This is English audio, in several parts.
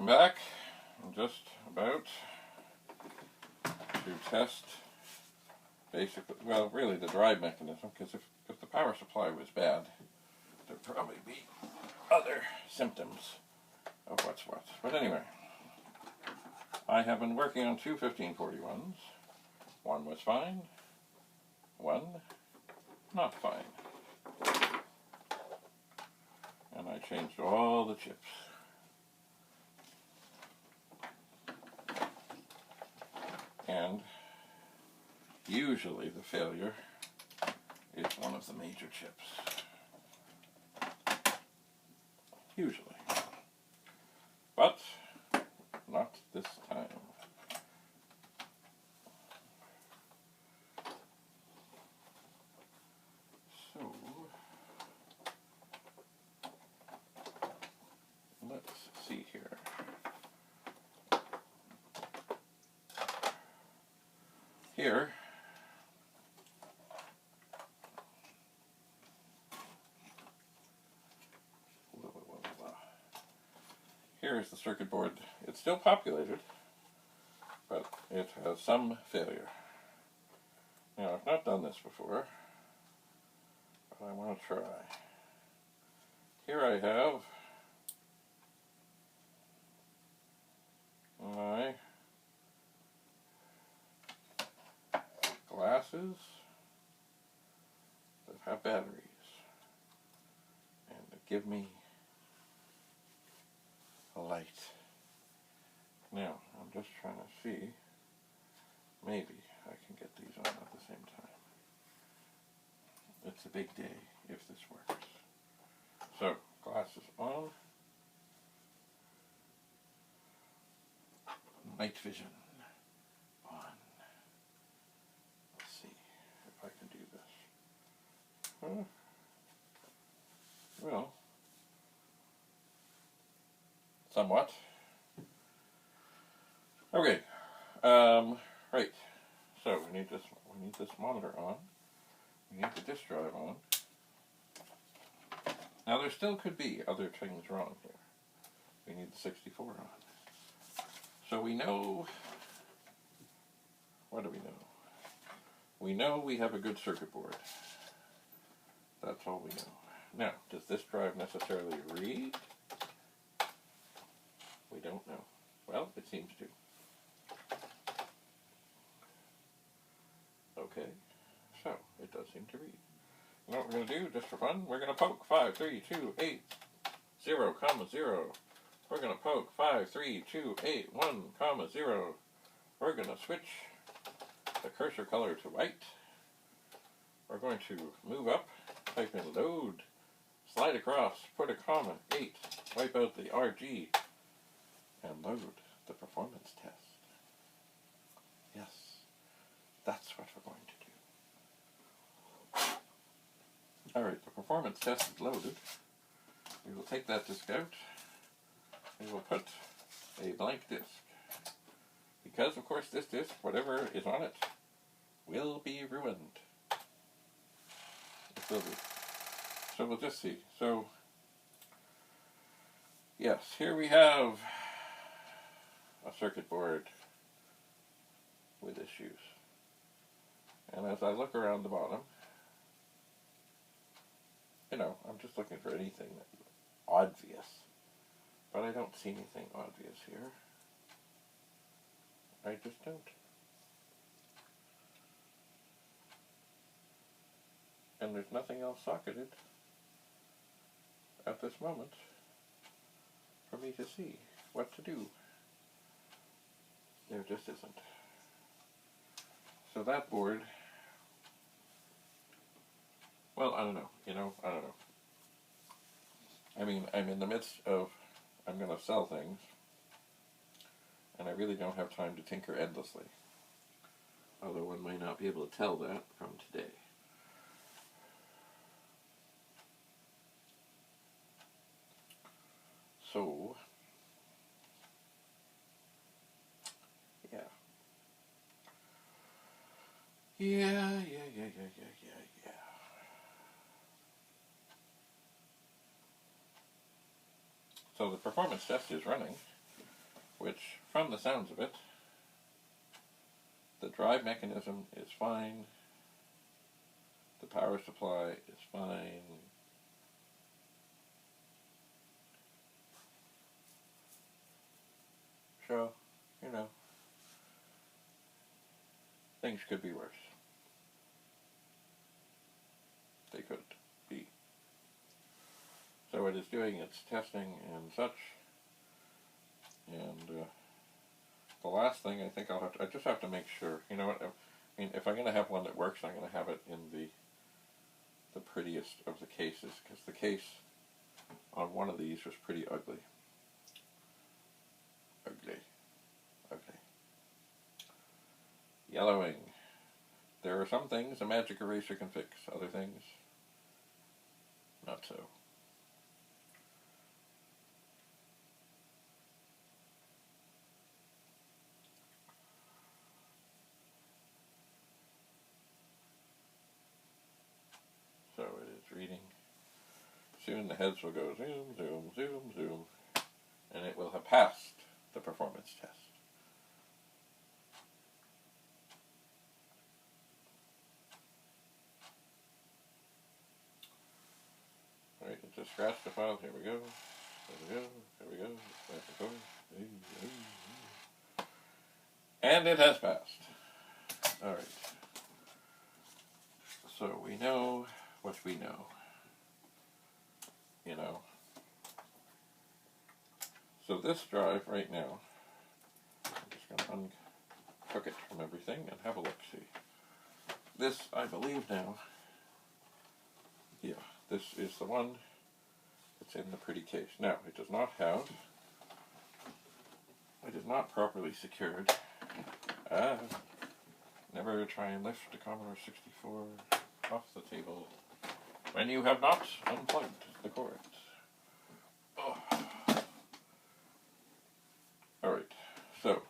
Welcome back. I'm just about to test basically, well, really the drive mechanism, because if the power supply was bad, there'd probably be other symptoms of what's what. But anyway, I have been working on two 1541s. One was fine, one not fine. And I changed all the chips. And usually the failure is one of the major chips. Usually. But not this time. So let's see here. Here, here is the circuit board. It's still populated, but it has some failure. Now, I've not done this before, but I want to try. Here I have my glasses that have batteries, and they give me a light. Now, I'm just trying to see, maybe I can get these on at the same time. It's a big day if this works. So, glasses on. Night vision on. Let's see if I can do this. Well, somewhat. Okay. Right. So we need this monitor on. We need the disk drive on. Now there still could be other things wrong here. We need the 64 on. So we know, what do we know? We know we have a good circuit board. That's all we know. Now, does this drive necessarily read? We don't know. Well, it seems to. Okay, so it does seem to read. You know what we're going to do, just for fun? We're going to poke 53280, 0. We're going to poke 53281, 0. We're going to switch the cursor color to white. We're going to move up, type in load, slide across, put a comma, 8, wipe out the RG, and load the performance test. Yes, that's what we're going to do. Alright, the performance test is loaded. We will take that disk out. We will put a blank disk. Because, of course, this disk, whatever is on it, will be ruined. It will be. So we'll just see. So, yes, here we have a circuit board with issues. And as I look around the bottom, you know, I'm just looking for anything obvious. But I don't see anything obvious here. I just don't. And there's nothing else socketed at this moment for me to see what to do. There just isn't. So that board, well, I don't know, I don't know. I mean, I'm in the midst of, I'm going to sell things, and I really don't have time to tinker endlessly. Although one might not be able to tell that from today. So, yeah. Yeah. So the performance test is running. which, from the sounds of it, the drive mechanism is fine, the power supply is fine, so, you know, things could be worse. They could be. So it is doing its testing and such, and the last thing I think I just have to make sure, you know what, I mean, if I'm going to have one that works, I'm going to have it in the prettiest of the cases, because the case on one of these was pretty ugly. Ugly. Yellowing. There are some things a magic eraser can fix, other things, not so. So it is reading. Soon the heads will go zoom, zoom, zoom, zoom, and it will have passed the performance test. Alright, it just scratched the file. Here we go. There we go. And it has passed. Alright. So we know what we know. You know. So this drive right now, I'm just going to unhook it from everything and have a look-see. This, I believe now, yeah, this is the one that's in the pretty case. Now, it is not properly secured. Never try and lift a Commodore 64 off the table when you have not unplugged the cords. Oh. Alright, so,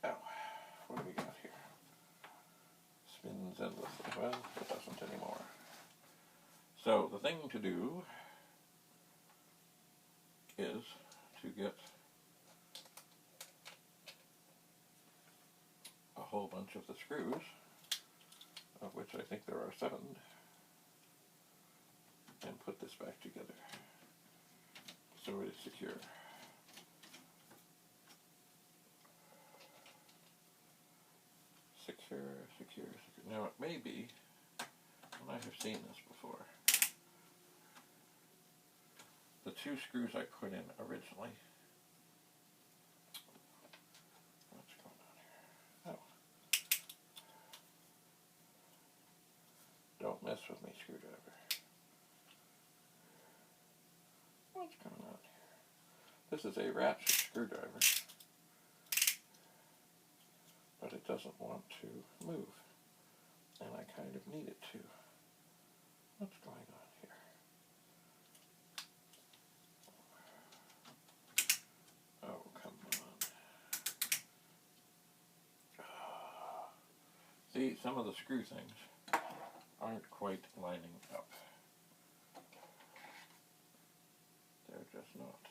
now, what do we got here? Spins endlessly. Well, it doesn't anymore. So, the thing to do is to get a whole bunch of the screws, of which I think there are 7, and put this back together so it is secure. Secure. Now it may be, and I have seen this before, the 2 screws I put in originally. What's going on here? Oh. Don't mess with me, screwdriver. What's going on here? This is a ratchet screwdriver, but it doesn't want to move, and I kind of need it to. What's going on here? Oh, come on. See, some of the screw things aren't quite lining up. They're just not.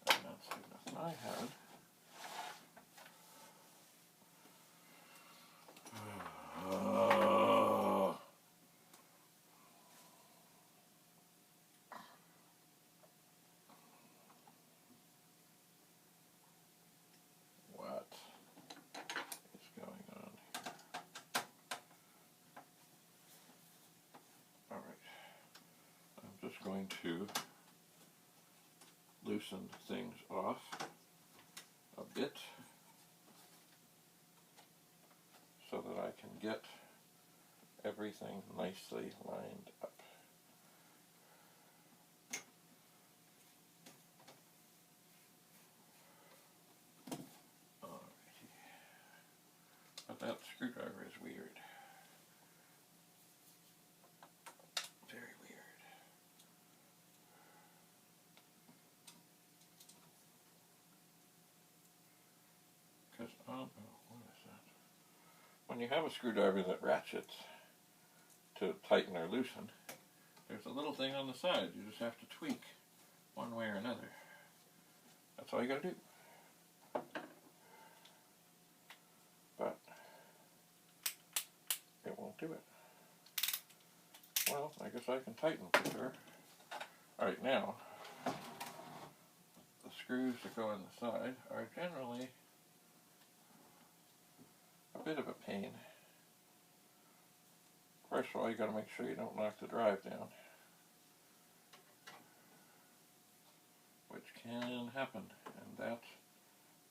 And that's the nothing I had. What is going on here? Alright. I'm just going to loosen things off a bit so that I can get everything nicely lined up. Alrighty. But that screwdriver is weird. Very weird. Because, oh, what is that? When you have a screwdriver that ratchets to tighten or loosen, there's a little thing on the side. You just have to tweak one way or another. That's all you gotta do. But it won't do it. Well, I guess I can tighten for sure. Alright, now, the screws that go on the side are generally a bit of a pain. First of all, you gotta make sure you don't knock the drive down, which can happen, and that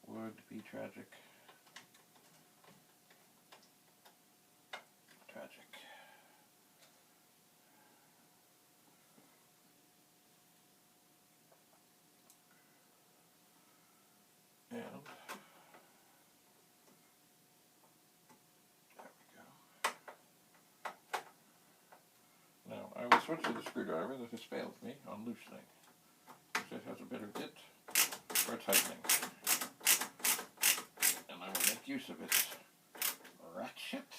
would be tragic. Tragic. And there we go. Now I will switch to the screwdriver that has failed me on loosening, because it has a better bit for tightening. And I will make use of it. Ratchet.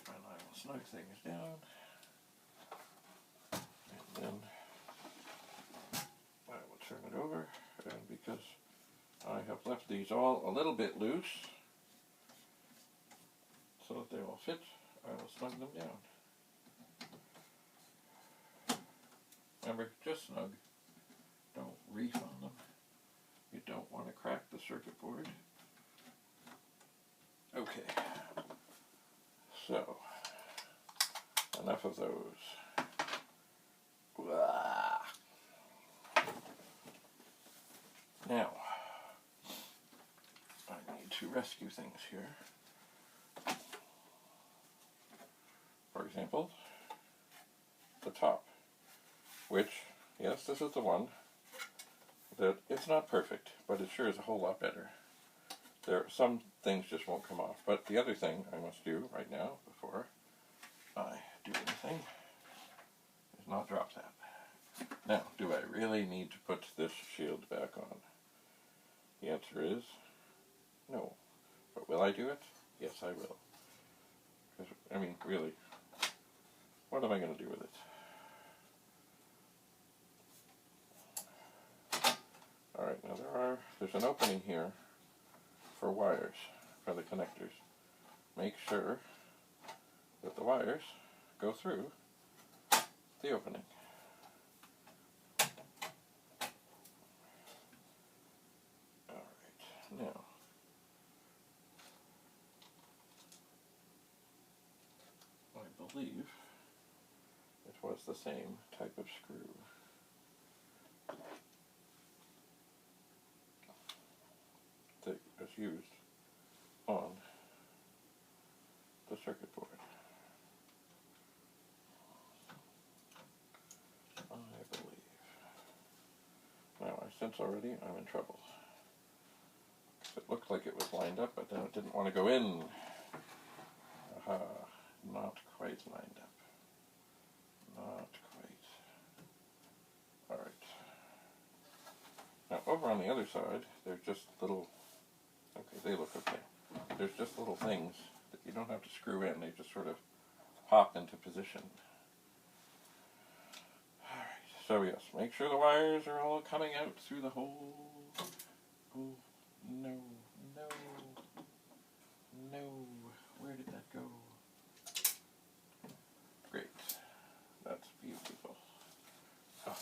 And I will snug things down. And then I will turn it over, and because I have left these all a little bit loose so that they will fit, I will snug them down. Remember, just snug. Don't reef on them. You don't want to crack the circuit board. Okay. So, enough of those. Now, I need to rescue things here. For example, the top, which, yes, this is the one that it's not perfect, but it sure is a whole lot better. There, some things just won't come off, but the other thing I must do right now before I do anything is not drop that. Now, do I really need to put this shield back on? The answer is no. But will I do it? Yes, I will. Because, I mean, really, what am I going to do with it? Alright, now there's an opening here for wires, for the connectors. Make sure that the wires go through the opening. Alright, now I believe it was the same type of screw. That was used on the circuit board. I believe. Now, I sense already I'm in trouble. It looked like it was lined up, but then it didn't want to go in. Aha, not quite lined up. Not quite. Alright. Now, over on the other side, there's just little, okay, they look okay. There's just little things that you don't have to screw in, they just sort of pop into position. Alright, so yes, make sure the wires are all coming out through the hole. Oh, no, no, no, where did that go? Great, that's beautiful. Oh.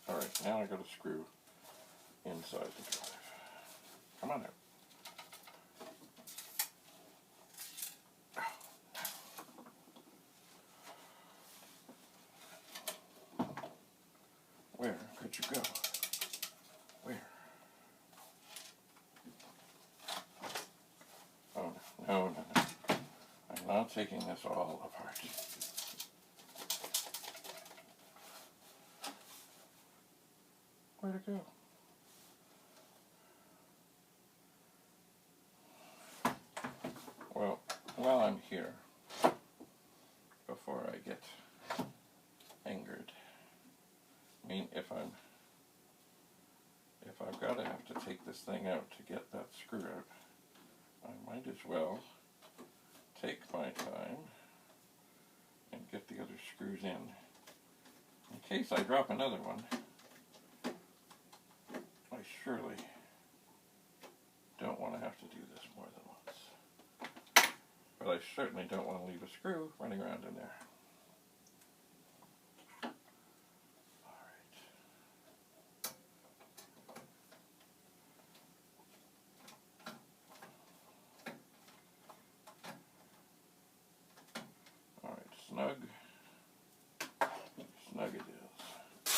Alright, now I got a screw inside the drive. Come on out. Where could you go? Where? Oh, no, no, no. I'm not taking this all apart. Where'd it go? Well, while I'm here, before I get angered, I mean, if I've got to have to take this thing out to get that screw out, I might as well take my time and get the other screws in case I drop another one. I surely don't want to have to do this more than once. But I certainly don't want to leave a screw running around in there. Snug. Snug it is.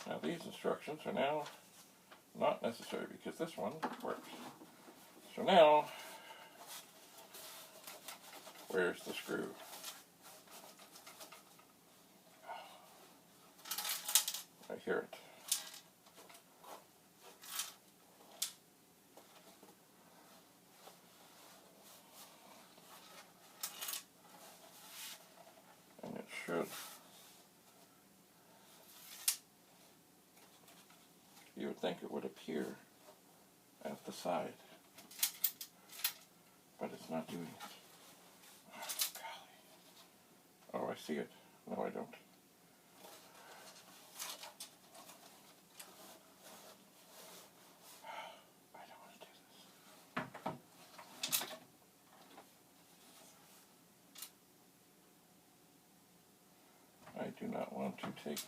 Now these instructions are now not necessary because this one works. So now, where's the screw? I hear it. Should. You would think it would appear at the side, but it's not doing it. Oh, golly. Oh, I see it. No, I don't. I don't want to do this. I do not want to take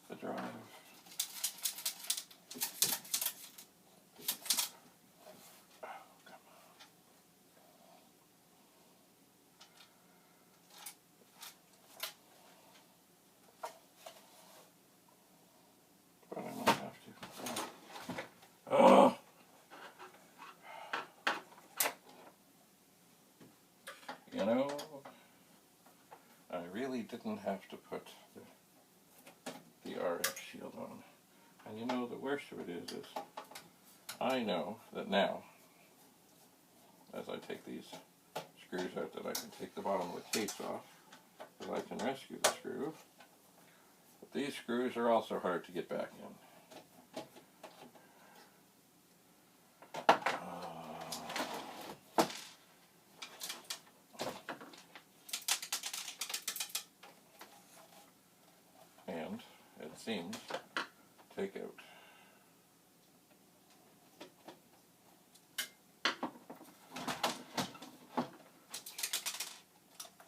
the drive. Oh, come on. But I might have to. Oh! You know, I really didn't have to put the RF shield on. And you know, the worst of it is I know that now, as I take these screws out, that I can take the bottom of the case off, that I can rescue the screw. But these screws are also hard to get back in. And it seems take out.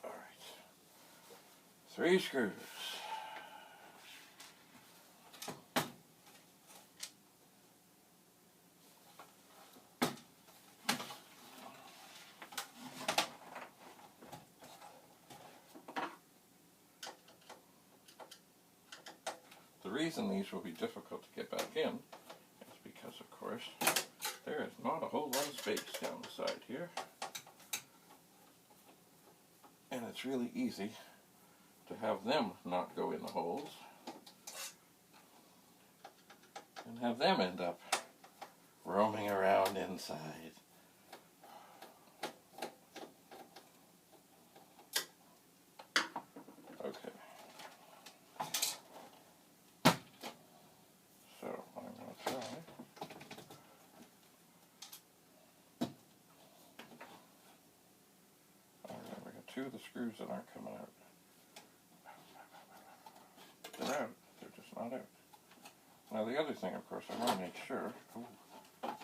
All right, 3 screws. The reason these will be difficult to get back in is because, of course, there is not a whole lot of space down the side here. And it's really easy to have them not go in the holes and have them end up roaming around inside. Okay. So I'm going to try. Alright, we got 2 of the screws that aren't coming out. They're out. They're just not out. Now the other thing, of course, I want to make sure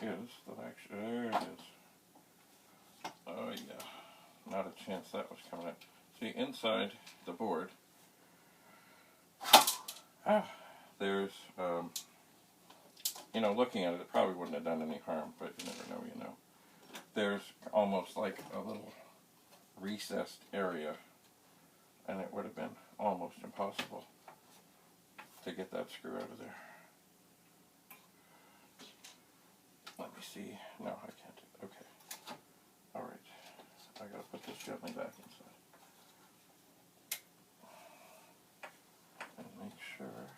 is that actually, there it is. Oh yeah, not a chance that was coming out. See, inside the board, there's, you know, looking at it, it probably wouldn't have done any harm, but you never know, you know. There's almost like a little recessed area, and it would have been almost impossible to get that screw out of there. Let me see. No, I can't do it. Okay. Alright. I gotta put this gently back inside. And make sure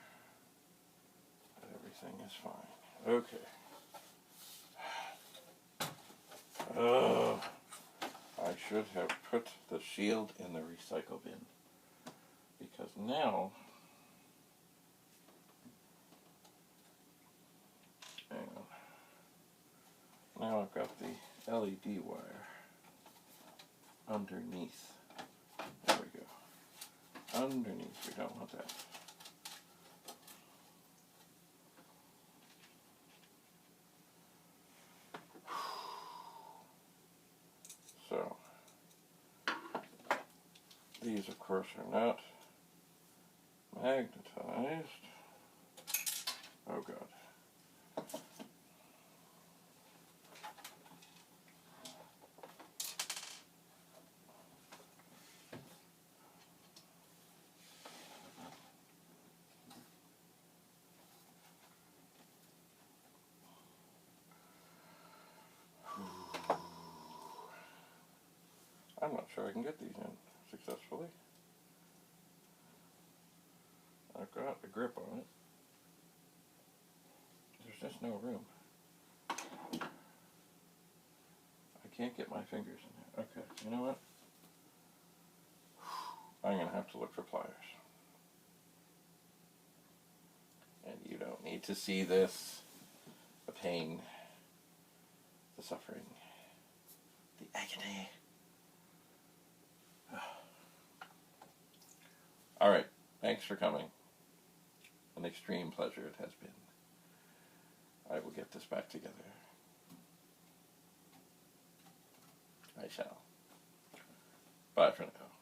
that everything is fine. Okay. Oh, I should have put the shield in the recycle bin. Because now, hang on. I've got the LED wire underneath. There we go. Underneath, we don't want that. So, these of course are not magnetized. Oh God. I'm not sure I can get these in successfully. I've got a grip on it. There's just no room. I can't get my fingers in there. Okay, you know what? I'm going to have to look for pliers. And you don't need to see this. The pain, the suffering, the agony. Alright, thanks for coming. An extreme pleasure it has been. I will get this back together. I shall. Bye for now.